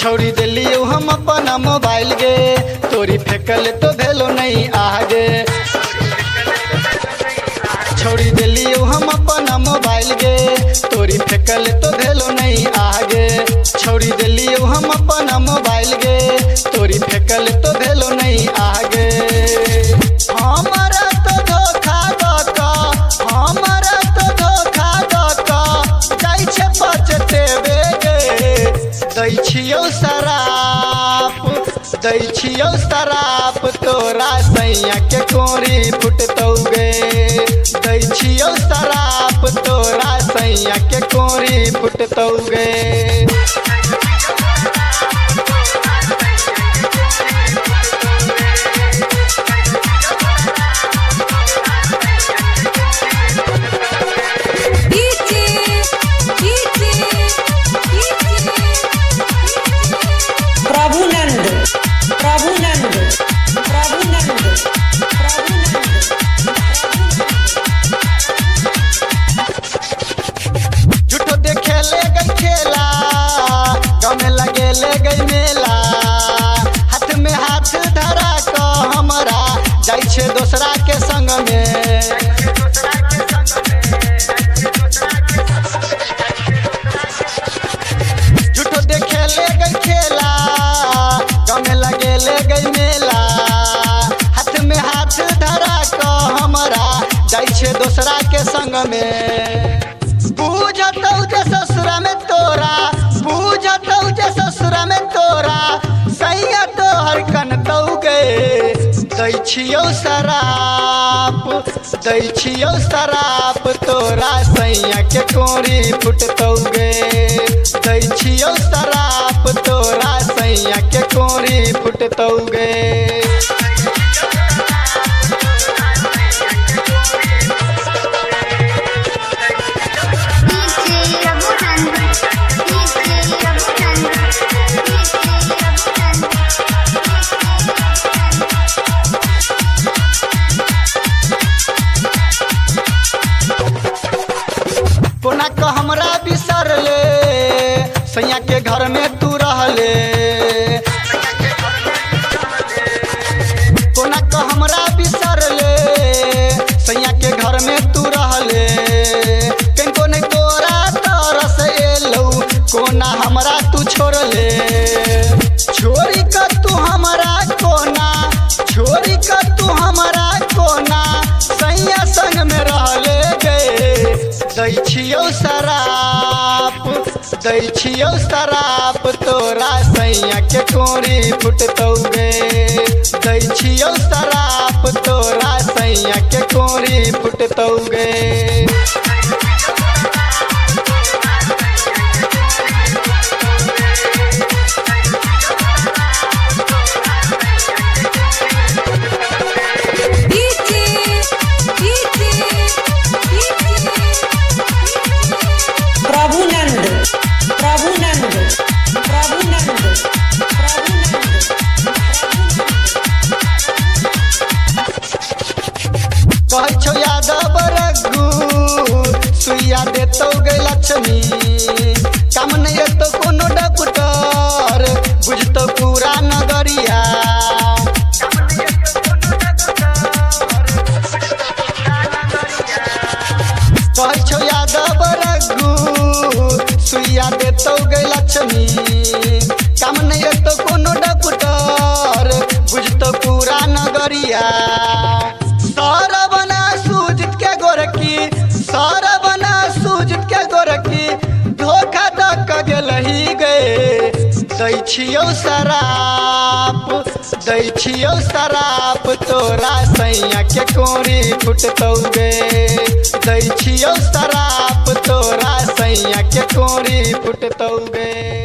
छोड़ी दिलियो हम अपना मोबाइल गे, तोरी फेंकल तो भेलो नहीं आगे। छोड़ी दिलियो हम अपना मोबाइल गे, तोरी फेंकल तो भेलो नहीं आगे। छोड़ी दिलियो हम अपना मोबाइल गे, तोरी फेंकल तो भेलो नहीं आगे। हमारा तो धोखा दका, हमारा तो धोखा दका, जाई छे पचतेबे गे। दै छियौ शराप, दै छियौ शराप, तोरा सैया के कोरी फुटतौ गे। दै छियौ शराप, तोरा सैया के कोरी फुटतौ गे। झूठो देखे ले गई खेला, गाँव में लगे ले गई मेला। हाथ में हाथ धरा को हमारा जाई छे दोसरा के संग में। झूठो देखे ले गई खेला, गाँव में लगे ले गई मेला। हाथ में हाथ धरा को हमारा जाई छे दोसरा के संग में। बूझतौ जे ससुरा में तोरा, बूझतौ जे ससुरा में तोरा, सैया तोहर कनतौ गे। दै छियौ शराप, दै छियौ शराप, तोरा सैया के कोरी फुटतौ गे। दै छियौ शराप, तोरा सैया के कोरी फुटतौ गे। कोना को हमरा बिसर ले, सैया के घर में तू रहले। कोना को हमरा बिसर ले, सैया के घर में तू रहले। किनको नहीं तोरा तरस एलौ, कोना हमरा तू छोड़ ले। छोड़ी कर तू हमारा कोना, छोड़ी कर तू हमारा कोना, सैया संग में रहले गे। दै छियौ शराप, दै छियौ शराप, तोरा सैया के कोरी फुटतौ गे। दै छियौ शराप, तोरा सैया के कोरी फुटतौ गे। कहै छौ यादव रघु, सुइया देतौ गे लक्ष्मी। काम नहीं एतौ कोनो डॉक्टर, बुझतौ पूरा नगरिया। कहै छौ यादव रघु, सुइया देतौ गे लक्ष्मी। काम नहीं एतौ कोनो डॉक्टर, बुझतौ पूरा नगरिया। सरबना सूझत के गोरकी, सरबना सूझत के गोरकी, धोखा दक गेलही गे। दै छियौ शराप, दै छियौ शराप, तोरा सैया के कोरी फुटतौ गे। दै छियौ शराप, तोरा सैया के कोरी फुटतौ गे।